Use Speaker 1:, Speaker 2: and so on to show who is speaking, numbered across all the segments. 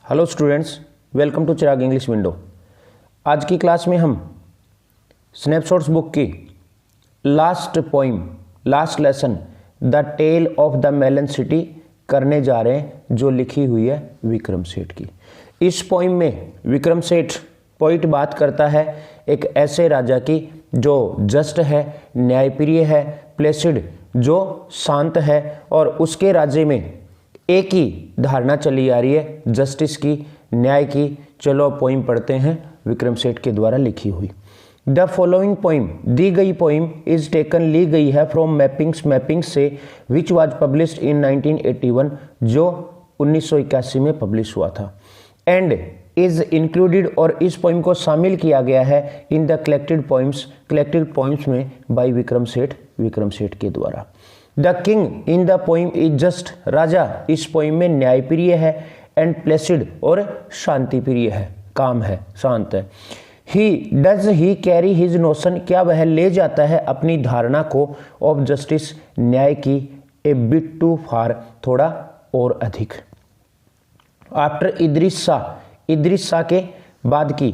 Speaker 1: Hello students, welcome to Chirag English window. आज की class में हम स्नैपशॉट्स बुक की last poem, last lesson the tale of the melon city करने जा रहे हैं, जो लिखी हुई है विक्रम सेठ की। इस पोइम में विक्रम सेठ पोइट बात करता है एक ऐसे राजा की जो जस्ट है, न्यायप्रिय है, प्लेसिड जो शांत है, और उसके राज्य में एक ही धारणा चली आ रही है जस्टिस की, न्याय की। चलो पोइम पढ़ते हैं विक्रम सेठ के द्वारा लिखी हुई। द फॉलोइंग पोइम, दी गई पोइम इज टेकन, ली गई है फ्रॉम मैपिंग्स से, विच वाज पब्लिश्ड इन 1981, जो 1981 में पब्लिश हुआ था। एंड इज इंक्लूडेड, और इस पोइम को शामिल किया गया है इन द कलेक्टेड पोइम्स में बाय विक्रम सेठ के द्वारा। The king in the poem is just, राजा इस पोइम में न्यायप्रिय है, एंड प्लेसिड और शांतिप्रिय है, काम है, शांत है। Does he carry his notion, क्या वह ले जाता है अपनी धारणा को, ऑफ जस्टिस, न्याय की, ए बिट टू फार, थोड़ा और अधिक। आफ्टर इदरिस शाह के बाद की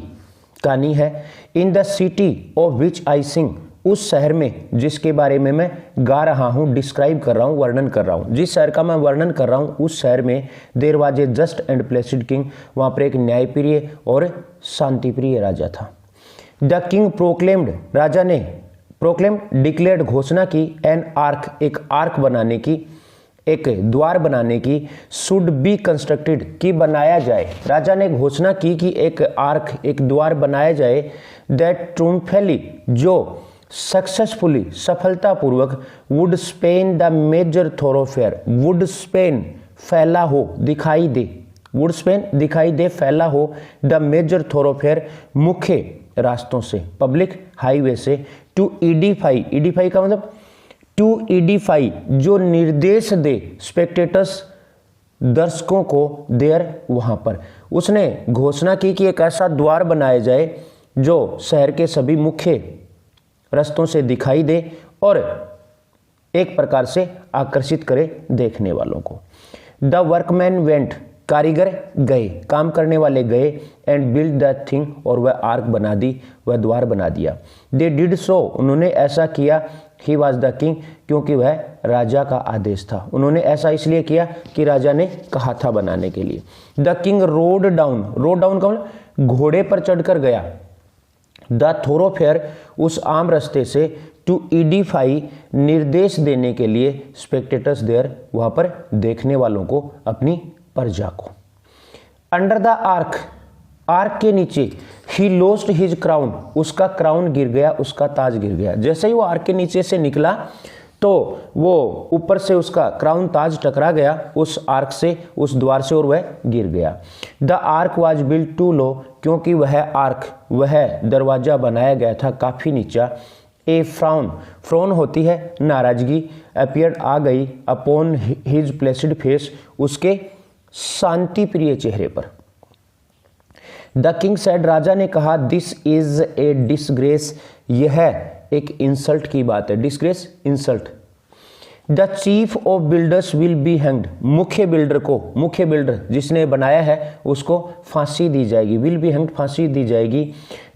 Speaker 1: कहानी है। In the city of which I sing, उस शहर में जिसके बारे में मैं गा रहा हूँ, डिस्क्राइब कर रहा हूँ, वर्णन कर रहा हूँ, जिस शहर का मैं वर्णन कर रहा हूँ, उस शहर में there was a just and placid king, वहाँ पर एक न्यायप्रिय और शांतिप्रिय राजा था। द किंग प्रोक्लेम्ड, राजा ने प्रोक्लेम्ड डिक्लेयर्ड, घोषणा की, एन आर्क, एक आर्क बनाने की, एक द्वार बनाने की, शुड बी कंस्ट्रक्टेड, की बनाया जाए। राजा ने घोषणा की कि एक आर्क, एक द्वार बनाया जाए, दैट ट्रूम्फेली, जो सक्सेसफुली, सफलतापूर्वक, would span the major thoroughfare, would span फैला हो, दिखाई दे, वुड स्पेन दिखाई दे, फैला हो, द मेजर थोरोफेयर, मुख्य रास्तों से, पब्लिक हाईवे से, टू ईडीफाई, ईडीफाई का मतलब टू ईडीफाई, जो निर्देश दे, स्पेक्टेटर्स, दर्शकों को, देयर, वहां पर। उसने घोषणा की कि एक ऐसा द्वार बनाया जाए जो शहर के सभी मुख्य रास्तों से दिखाई दे और एक प्रकार से आकर्षित करे देखने वालों को। द वर्कमैन वेंट, कारीगर गए, काम करने वाले गए, एंड बिल्ड द थिंग, और वह आर्क बना दी, वह द्वार बना दिया। दे डिड सो, उन्होंने ऐसा किया, ही वॉज द किंग, क्योंकि वह राजा का आदेश था। उन्होंने ऐसा इसलिए किया कि राजा ने कहा था बनाने के लिए। द किंग रोड डाउन का मतलब घोड़े पर चढ़कर गया, द थोरोफेयर, उस आम रास्ते से, टू ईडीफाई, निर्देश देने के लिए, स्पेक्टेटर्स देयर, वहां पर देखने वालों को, अपनी प्रजा को। अंडर द आर्क के नीचे, ही लोस्ट हिज क्राउन, उसका क्राउन गिर गया, उसका ताज गिर गया। जैसे ही वो आर्क के नीचे से निकला तो वो ऊपर से उसका क्राउन, ताज टकरा गया उस आर्क से, उस द्वार से, और वह गिर गया। The arch was built too low, क्योंकि वह आर्क, वह दरवाजा बनाया गया था काफी नीचा। ए फ्राउन होती है नाराजगी, अपीयर्ड आ गई, अपॉन हिज प्लेसिड फेस, उसके शांति प्रिय चेहरे पर। द किंग सेड, राजा ने कहा, दिस इज ए डिसग्रेस, यह एक इंसल्ट की बात है। Disgrace, insult. The chief of builders will be hanged, मुख्य बिल्डर जिसने बनाया है उसको फांसी दी जाएगी। विल बी हैंग्ड, फांसी दी जाएगी।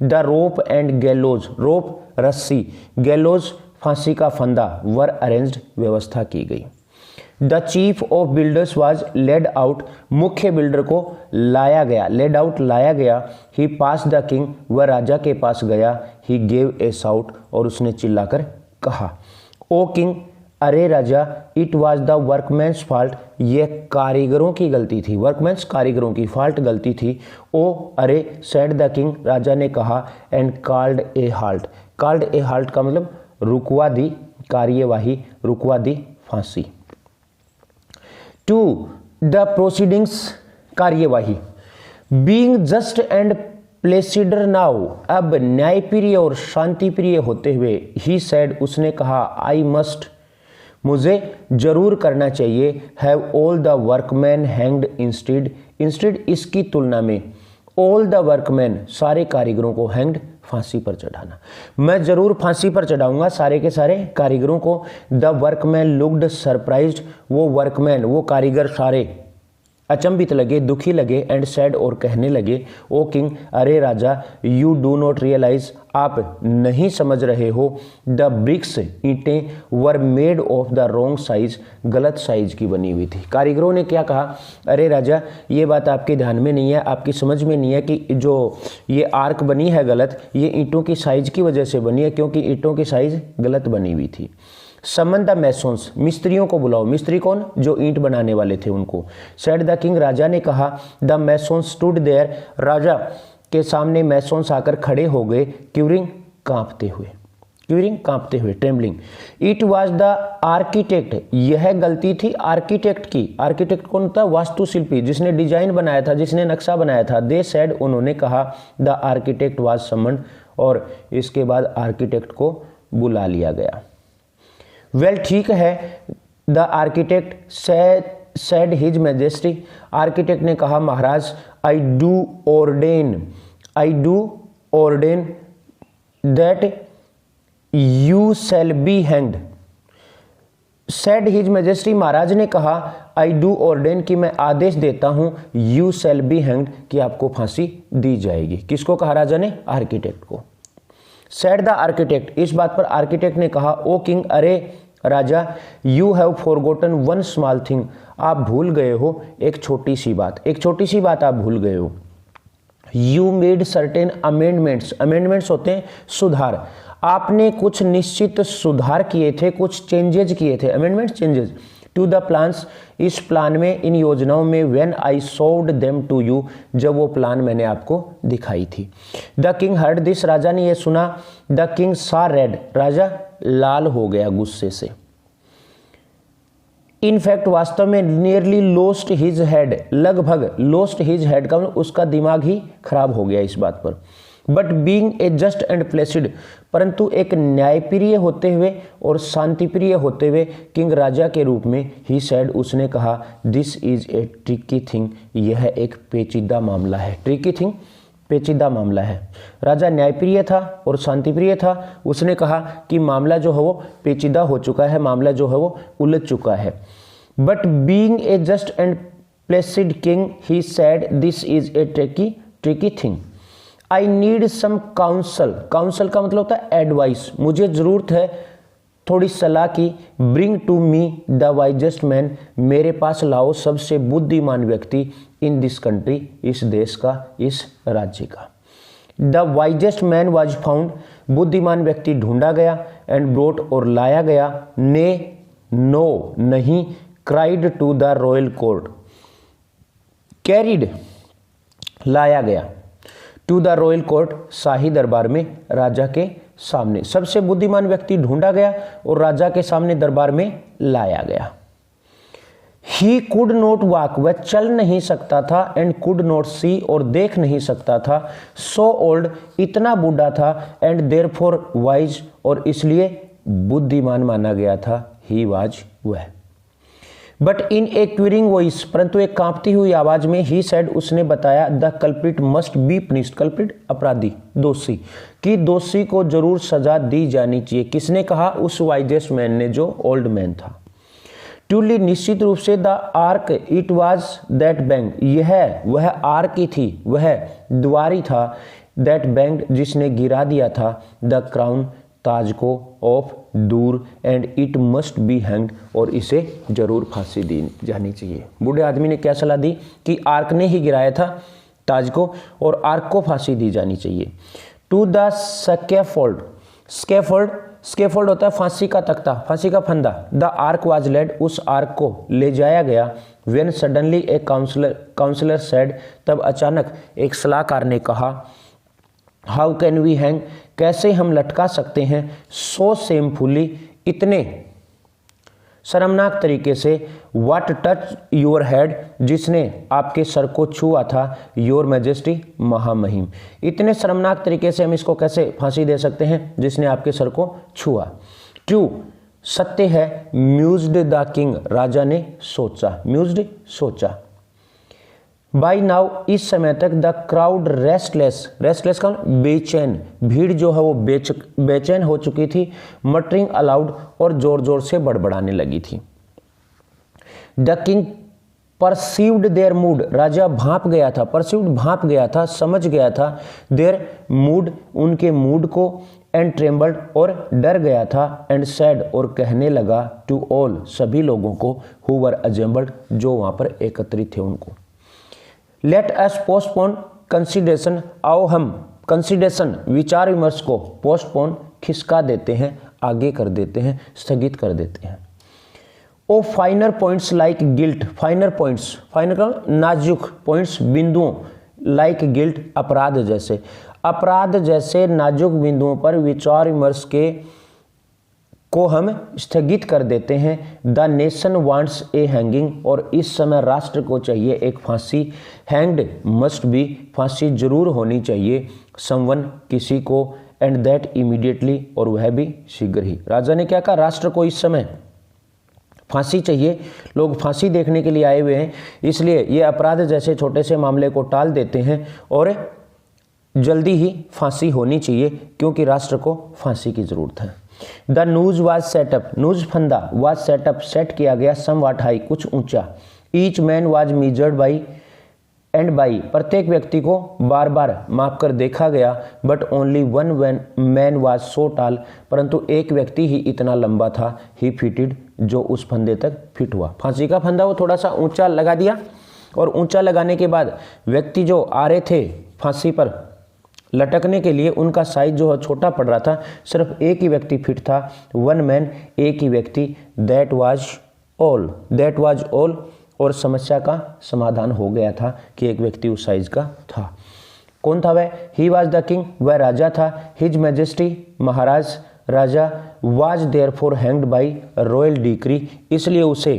Speaker 1: द रोप एंड गैलोज, रोप रस्सी, गैलोज फांसी का फंदा, वर अरेंज्ड, व्यवस्था की गई। The chief of builders was laid out, मुख्य बिल्डर को लाया गया, लेड आउट, लाया गया। ही पास द किंग, वह राजा के पास गया। ही गेव ए साउट, और उसने चिल्लाकर कहा, ओ किंग, अरे राजा, इट वाज द वर्कमैन्स फॉल्ट, यह कारीगरों की गलती थी। वर्कमैन्स, कारीगरों की, फॉल्ट, गलती थी। ओ अरे, सेड द किंग, राजा ने कहा, and called a halt, called a halt का मतलब रुकवा दी कार्यवाही, रुकवा दी फांसी। टू द प्रोसीडिंग्स, कार्यवाही। बीइंग जस्ट एंड प्लेसिडर नाउ, अब न्यायप्रिय और शांतिप्रिय होते हुए, ही सेड, उसने कहा, आई मस्ट, मुझे जरूर करना चाहिए, have all the workman hanged instead, इसकी तुलना में, ऑल द वर्कमैन, सारे कारीगरों को, हैंग्ड, फांसी पर चढ़ाना, मैं जरूर फांसी पर चढ़ाऊंगा सारे के सारे कारीगरों को। द वर्कमैन लुक्ड सरप्राइज्ड, वो वर्कमैन, वो कारीगर सारे अचंभित लगे, दुखी लगे, एंड सैड और कहने लगे, ओ किंग, अरे राजा, यू डू नॉट रियलाइज, आप नहीं समझ रहे हो, द ब्रिक्स, ईंटें, were made of the wrong size, गलत साइज की बनी हुई थी। कारीगरों ने क्या कहा, अरे राजा, ये बात आपके ध्यान में नहीं है, आपकी समझ में नहीं है कि जो ये आर्क बनी है गलत, ये ईंटों की साइज की वजह से बनी है, क्योंकि ईंटों की साइज गलत बनी हुई थी। समन द मैसोन्स, मिस्त्रियों को बुलाओ। मिस्त्री कौन? जो ईंट बनाने वाले थे उनको। सेड द किंग, राजा ने कहा। द मैसोन्स स्टूड देयर, राजा के सामने मैसोन्स आकर खड़े हो गए, क्यूरिंग, कांपते हुए, क्यूरिंग, कांपते हुए, trembling. It was the architect, यह गलती थी आर्किटेक्ट की। आर्किटेक्ट कौन था? वास्तुशिल्पी, जिसने डिजाइन बनाया था, जिसने नक्शा बनाया था। दे सेड, उन्होंने कहा। द आर्किटेक्ट वाज समन्ड, और इसके बाद आर्किटेक्ट को बुला लिया गया। वेल, ठीक है, the architect said his majesty, architect ने कहा, महाराज, I do ordain that you shall be hanged. Said his majesty, महाराज ने कहा, आई डू ऑर्डेन, कि मैं आदेश देता हूं, यू शैल बी हैंग्ड, कि आपको फांसी दी जाएगी। किसको कहा राजा ने? आर्किटेक्ट को। सेड द आर्किटेक्ट, इस बात पर आर्किटेक्ट ने कहा, ओ किंग, अरे राजा, you have forgotten one small thing, आप भूल गए हो एक छोटी सी बात, एक छोटी सी बात आप भूल गए हो। You made certain amendments, amendments होते हैं सुधार, आपने कुछ निश्चित सुधार किए थे, कुछ चेंजेज किए थे, amendments, changes to the plans, इस प्लान में, इन योजनाओं में। When I showed them to you, जब वो प्लान मैंने आपको दिखाई थी। द किंग हर्ड दिस, राजा ने ये सुना। द किंग सा रेड, राजा लाल हो गया गुस्से से। इनफैक्ट, वास्तव में, नियरली लोस्ट हिज हेड, लगभग, लोस्ट हिज हेड का उसका दिमाग ही खराब हो गया इस बात पर। But being a just and Placid, परंतु एक न्यायप्रिय होते हुए और शांतिप्रिय होते हुए, किंग, राजा के रूप में, ही सेड, उसने कहा, this is a tricky thing, यह एक पेचीदा मामला है। ट्रिकी थिंग, पेचीदा मामला है। राजा न्यायप्रिय था और शांतिप्रिय था, उसने कहा कि मामला जो है वो पेचीदा हो चुका है, मामला जो है वो उलझ चुका है। But being a just and placid king, he said, this is a tricky thing, I need some counsel, counsel का मतलब होता है एडवाइस, मुझे जरूरत है थोड़ी सलाह की। Bring to me the wisest man, मेरे पास लाओ सबसे बुद्धिमान व्यक्ति, इन दिस कंट्री, इस देश का, इस राज्य का। The wisest man was found, बुद्धिमान व्यक्ति ढूंढा गया, एंड ब्रोट, और लाया गया। ने, नो, नहीं, cried to the royal court, carried, लाया गया, टू द रॉयल कोर्ट, शाही दरबार में, राजा के सामने। सबसे बुद्धिमान व्यक्ति ढूंढा गया और राजा के सामने दरबार में लाया गया। ही कुड नॉट वॉक, वह चल नहीं सकता था, एंड कुड नॉट सी, और देख नहीं सकता था। सो ओल्ड, इतना बूढ़ा था, एंड देयरफॉर वाइज, और इसलिए बुद्धिमान माना गया था। ही वाज, वह। But in A curing voice, परंतु एक कांपती हुई आवाज में, ही सेड, उसने बताया, the culprit must be punished, culprit अपराधी, दोषी, कि दोषी को जरूर सजा दी जानी चाहिए। किसने कहा? उस वाइजेस्ट मैन ने, जो ओल्ड मैन था। ट्रूली, निश्चित रूप से, the arc, it was that bang, यह वह आर्क ही थी, वह द्वारी था, दैट बैंग, जिसने गिरा दिया था, द क्राउन, ताज को, ऑफ, दूर, and it must be hanged, और इसे जरूर फांसी दी जानी चाहिए। बूढ़े आदमी ने क्या सलाह दी? कि आर्क ने ही गिराया था ताज को, और आर्क को फांसी दी जानी चाहिए। To the scaffold, scaffold, scaffold होता है फांसी का तख्ता, फांसी का फंदा। द आर्क वाज लेड, उस आर्क को ले जाया गया। When suddenly a counsellor said, तब अचानक एक सलाहकार ने कहा, हाउ कैन वी हैंग, कैसे हम लटका सकते हैं, सो शेमफुली, इतने शर्मनाक तरीके से, व्हाट टच योर हेड, जिसने आपके सर को छुआ था, योर मैजेस्टी, महामहिम, इतने शर्मनाक तरीके से हम इसको कैसे फांसी दे सकते हैं, जिसने आपके सर को छुआ। ट्रू, सत्य है। म्यूज्ड द किंग, राजा ने सोचा, म्यूज्ड, सोचा। बाई नाउ, इस समय तक, द क्राउड रेस्टलेस, रेस्टलेस का बेचैन, भीड़ जो है वो बेचैन हो चुकी थी। मटरिंग अलाउड, और जोर जोर से बड़बड़ाने लगी थी। The king perceived their mood, राजा भांप गया था, परसीव्ड भांप गया था, समझ गया था, देयर मूड उनके मूड को, एंड ट्रेम्बल्ड और डर गया था, एंड सैड और कहने लगा, टू ऑल सभी लोगों को, हु वर असेंबल्ड जो वहां पर एकत्रित थे उनको, लेट अस पोस्टपोन कंसिडरेशन, आओ हम कंसिडरेशन विचार विमर्श को पोस्टपोन खिसका देते हैं, आगे कर देते हैं, स्थगित कर देते हैं। Oh finer points like guilt, finer points, finer का नाजुक पॉइंट्स बिंदुओं, लाइक गिल्ट अपराध जैसे, अपराध जैसे नाजुक बिंदुओं पर विचार विमर्श के को हम स्थगित कर देते हैं। The nation wants A hanging, और इस समय राष्ट्र को चाहिए एक फांसी, हैंग्ड मस्ट बी, फांसी जरूर होनी चाहिए, समवन किसी को, एंड दैट इमीडिएटली, और वह भी शीघ्र ही। राजा ने क्या कहा, राष्ट्र को इस समय फांसी चाहिए, लोग फांसी देखने के लिए आए हुए हैं, इसलिए ये अपराध जैसे छोटे से मामले को टाल देते हैं और जल्दी ही फांसी होनी चाहिए क्योंकि राष्ट्र को फांसी की जरूरत है। The news was setup, news फंदा वाज सेटअप सेट किया गया, सम वाट हाई कुछ ऊंचा, each man was measured by and by, प्रत्येक व्यक्ति को बार बार माप कर देखा गया, but only one man was so टाल, परंतु एक व्यक्ति ही इतना लंबा था, ही फिटेड जो उस फंदे तक फिट हुआ। फांसी का फंदा वो थोड़ा सा ऊंचा लगा दिया और ऊंचा लगाने के बाद व्यक्ति जो आ रहे थे फांसी पर लटकने के लिए उनका साइज जो है छोटा पड़ रहा था, सिर्फ एक ही व्यक्ति फिट था, वन मैन, एक ही व्यक्ति, दैट वाज ऑल, और समस्या का समाधान हो गया था कि एक व्यक्ति उस साइज का था। कौन था वह? ही वाज द किंग, वह राजा था, his majesty Maharaj Raja, was therefore hanged by royal decree, इसलिए उसे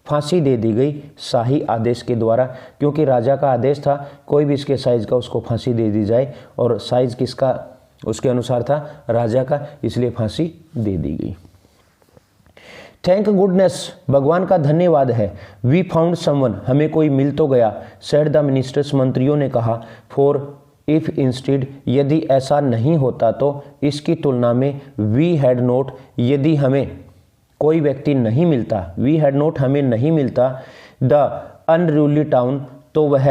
Speaker 1: फांसी दे दी गई शाही आदेश के द्वारा, क्योंकि राजा का आदेश था कोई भी इसके साइज का उसको फांसी दे दी जाए, और साइज किसका उसके अनुसार था, राजा का, इसलिए फांसी दे दी गई। थैंक गुडनेस, भगवान का धन्यवाद है, वी फाउंड समवन, हमें कोई मिल तो गया, सेड द मिनिस्टर्स, मंत्रियों ने कहा, फॉर इफ इंस्टेड, यदि ऐसा नहीं होता तो, इसकी तुलना में, वी हैड नोट, यदि हमें कोई व्यक्ति नहीं मिलता, वी हैड नोट हमें नहीं मिलता, द अनरूली टाउन, तो वह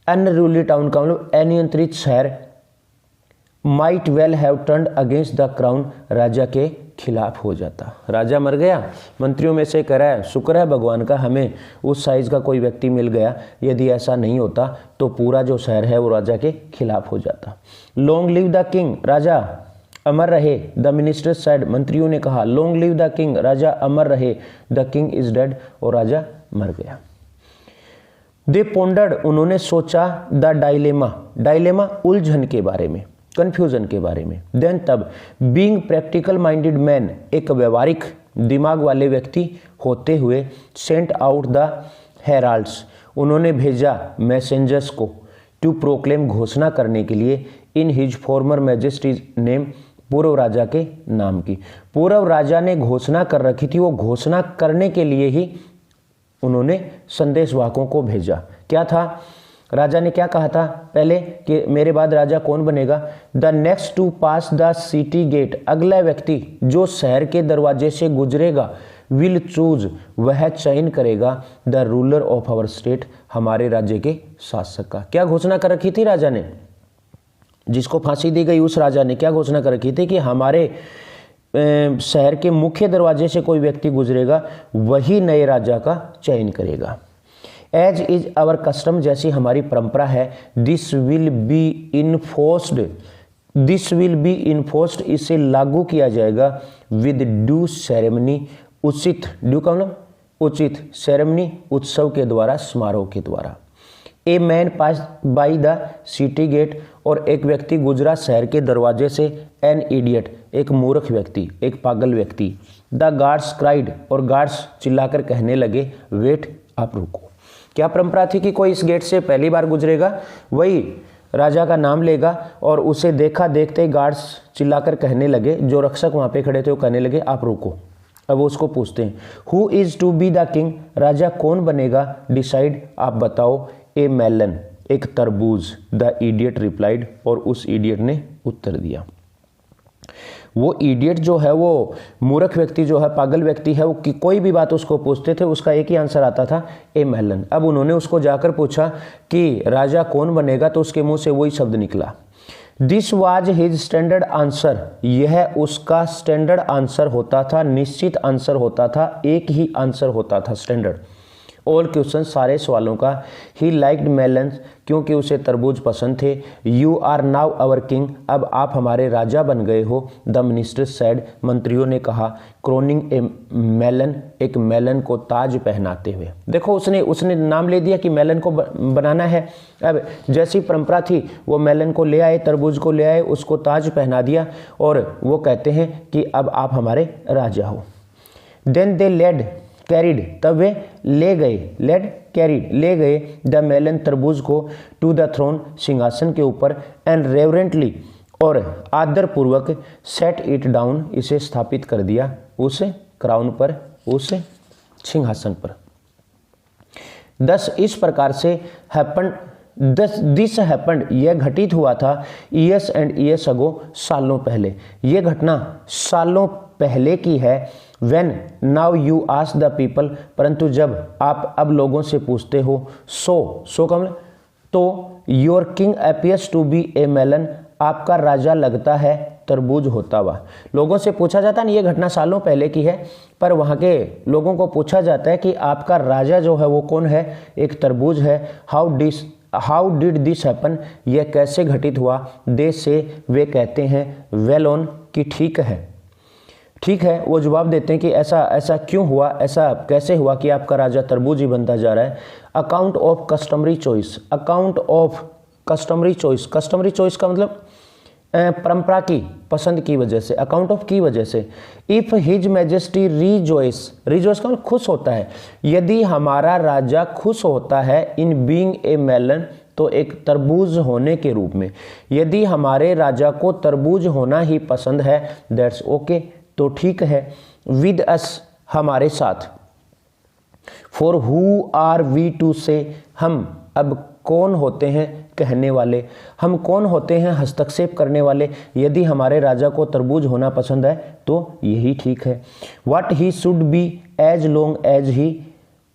Speaker 1: अनरूली टाउन का मतलब अनियंत्रित शहर, might well have turned against the crown, राजा के खिलाफ हो जाता। राजा मर गया, मंत्रियों में से कह रहा है शुक्र है भगवान का हमें उस साइज का कोई व्यक्ति मिल गया, यदि ऐसा नहीं होता तो पूरा जो शहर है वो राजा के खिलाफ हो जाता। लॉन्ग लिव द किंग, राजा अमर रहे, द मिनिस्टर सेड, मंत्रियों ने कहा, लॉन्ग लिव द किंग, राजा अमर रहे, द किंग इज डेड, और राजा मर गया। दे पोंडर्ड, उन्होंने सोचा, द डायलेमा, डायलेमा उलझन के बारे में, कंफ्यूजन के बारे में, देन तब, बीइंग प्रैक्टिकल माइंडेड मैन, एक व्यवहारिक दिमाग वाले व्यक्ति होते हुए, सेंट आउट द हेराल्ड्स, उन्होंने भेजा मैसेंजर्स को, टू प्रोक्लेम, घोषणा करने के लिए, in his farmer Majesty's name, पूर्व राजा के नाम की, पूर्व राजा ने घोषणा कर रखी थी, वो घोषणा करने के लिए ही उन्होंने संदेशवाहकों को भेजा। क्या था, राजा ने क्या कहा था पहले कि मेरे बाद राजा कौन बनेगा, the next to pass the city gate, अगला व्यक्ति जो शहर के दरवाजे से गुजरेगा, विल चूज, वह चयन करेगा, the ruler of our state, हमारे राज्य के शासक का। क्या घोषणा कर रखी थी राजा ने, जिसको फांसी दी गई उस राजा ने क्या घोषणा कर रखी थी कि हमारे शहर के मुख्य दरवाजे से कोई व्यक्ति गुजरेगा, वही नए राजा का चयन करेगा। एज इज आवर कस्टम, जैसी हमारी परंपरा है, this will be enforced, this will be enforced, इसे लागू किया जाएगा, विद ड्यू सेरेमनी, उचित, ड्यू का मतलब उचित, सेरेमनी उत्सव के द्वारा, समारोह के द्वारा। A man pass by the city gate, और एक व्यक्ति गुजरा शहर के दरवाजे से, एन इडियट, एक मूर्ख व्यक्ति, एक पागल व्यक्ति, द गार्ड्स क्राइड, और गार्ड्स चिल्लाकर कहने लगे, वेट, आप रुको। क्या परंपरा थी कि कोई इस गेट से पहली बार गुजरेगा वही राजा का नाम लेगा, और उसे देखा देखते ही गार्ड्स चिल्लाकर कहने लगे, जो रक्षक वहां पे खड़े थे वो कहने लगे आप रुको। अब वो उसको पूछते हैं, who is to be the king, राजा कौन बनेगा, डिसाइड, आप बताओ, ए मेलन, एक तरबूज, द इडियट रिप्लाइड, और उस इडियट ने उत्तर दिया। वो इडियट जो है, वो मूर्ख व्यक्ति जो है, पागल व्यक्ति है, वो कि कोई भी बात उसको पूछते थे उसका एक ही आंसर आता था, ए मेलन। अब उन्होंने उसको जाकर पूछा कि राजा कौन बनेगा, तो उसके मुंह से वही शब्द निकला। This was his standard answer, यह उसका स्टैंडर्ड आंसर होता था, निश्चित आंसर होता था, एक ही आंसर होता था, स्टैंडर्ड। ऑल क्वेश्चन, सारे सवालों का। ही लाइक्ड मेलन्स, क्योंकि उसे तरबूज पसंद थे। You are now our king, अब आप हमारे राजा बन गए हो। द मिनिस्टर सेड, मंत्रियों ने कहा। क्रोनिंग ए मेलन, एक मेलन को ताज पहनाते हुए। देखो उसने नाम ले दिया कि मेलन को बनाना है। अब जैसी परंपरा थी वो मेलन को ले आए, तरबूज को ले आए, उसको ताज पहना दिया और वो कहते हैं कि अब आप हमारे राजा हो। देन दे लेड कैरिड, तब वे ले गए, लेड कैरिड, ले गए द मेलन, तरबूज को, टू द थ्रोन, सिंहासन के ऊपर, एंड रेवरेंटली, और आदर पूर्वक, सेट इट डाउन, इसे स्थापित कर दिया, उस क्राउन पर, उस सिंहासन पर। दस, इस प्रकार से हैपन, दिस हैपन्ड, यह घटित हुआ था, ईयर्स एंड ईयर्स अगो, सालों पहले। यह घटना सालों पहले की है। When now you ask the people, परंतु जब आप अब लोगों से पूछते हो, so कम, तो your king appears to be a melon, आपका राजा लगता है तरबूज होता हुआ। लोगों से पूछा जाता है, ये घटना सालों पहले की है, पर वहाँ के लोगों को पूछा जाता है कि आपका राजा जो है वो कौन है, एक तरबूज है। हाउ डिड दिस हैपन, यह कैसे घटित हुआ। दे से, वे कहते हैं, वेल ऑन, कि ठीक है, ठीक है। वो जवाब देते हैं कि ऐसा क्यों हुआ, ऐसा कैसे हुआ कि आपका राजा तरबूज ही बनता जा रहा है। Account of customary choice, account of customary choice, customary choice का मतलब परंपरा की पसंद की वजह से, अकाउंट ऑफ की वजह से। If his majesty rejoice, rejoice का मतलब खुश होता है, यदि हमारा राजा खुश होता है, इन बीइंग ए मेलन, तो एक तरबूज होने के रूप में, यदि हमारे राजा को तरबूज होना ही पसंद है, दैट्स ओके, तो ठीक है। विद अस, हमारे साथ। For who are we to say, हम अब कौन होते हैं कहने वाले, हम कौन होते हैं हस्तक्षेप करने वाले। यदि हमारे राजा को तरबूज होना पसंद है तो यही ठीक है। What he should be as long as he,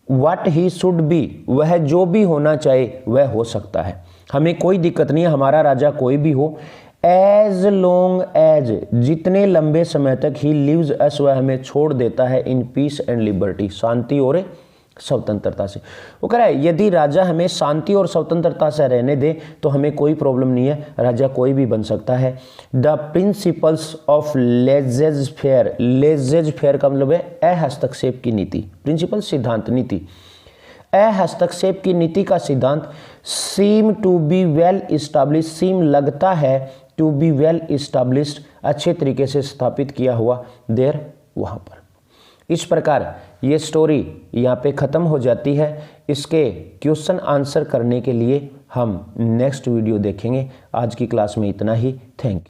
Speaker 1: what he should be, वह जो भी होना चाहे वह हो सकता है, हमें कोई दिक्कत नहीं है, हमारा राजा कोई भी हो। एज लॉन्ग एज, जितने लंबे समय तक ही लिव्स अस, वह हमें छोड़ देता है, इन पीस एंड लिबर्टी, शांति और स्वतंत्रता से। वो कह रहा है यदि राजा हमें शांति और स्वतंत्रता से रहने दे तो हमें कोई प्रॉब्लम नहीं है, राजा कोई भी बन सकता है। The principles of laissez faire, laissez faire का मतलब है अहस्तक्षेप की नीति, प्रिंसिपल सिद्धांत, नीति, अहस्तक्षेप की नीति का सिद्धांत। Seem to be well establish, seem लगता है, टू बी वेल इस्टाब्लिश्ड, अच्छे तरीके से स्थापित किया हुआ, देर, वहाँ पर। इस प्रकार ये स्टोरी यहाँ पे ख़त्म हो जाती है। इसके क्वेश्चन आंसर करने के लिए हम नेक्स्ट वीडियो देखेंगे। आज की क्लास में इतना ही। Thank you.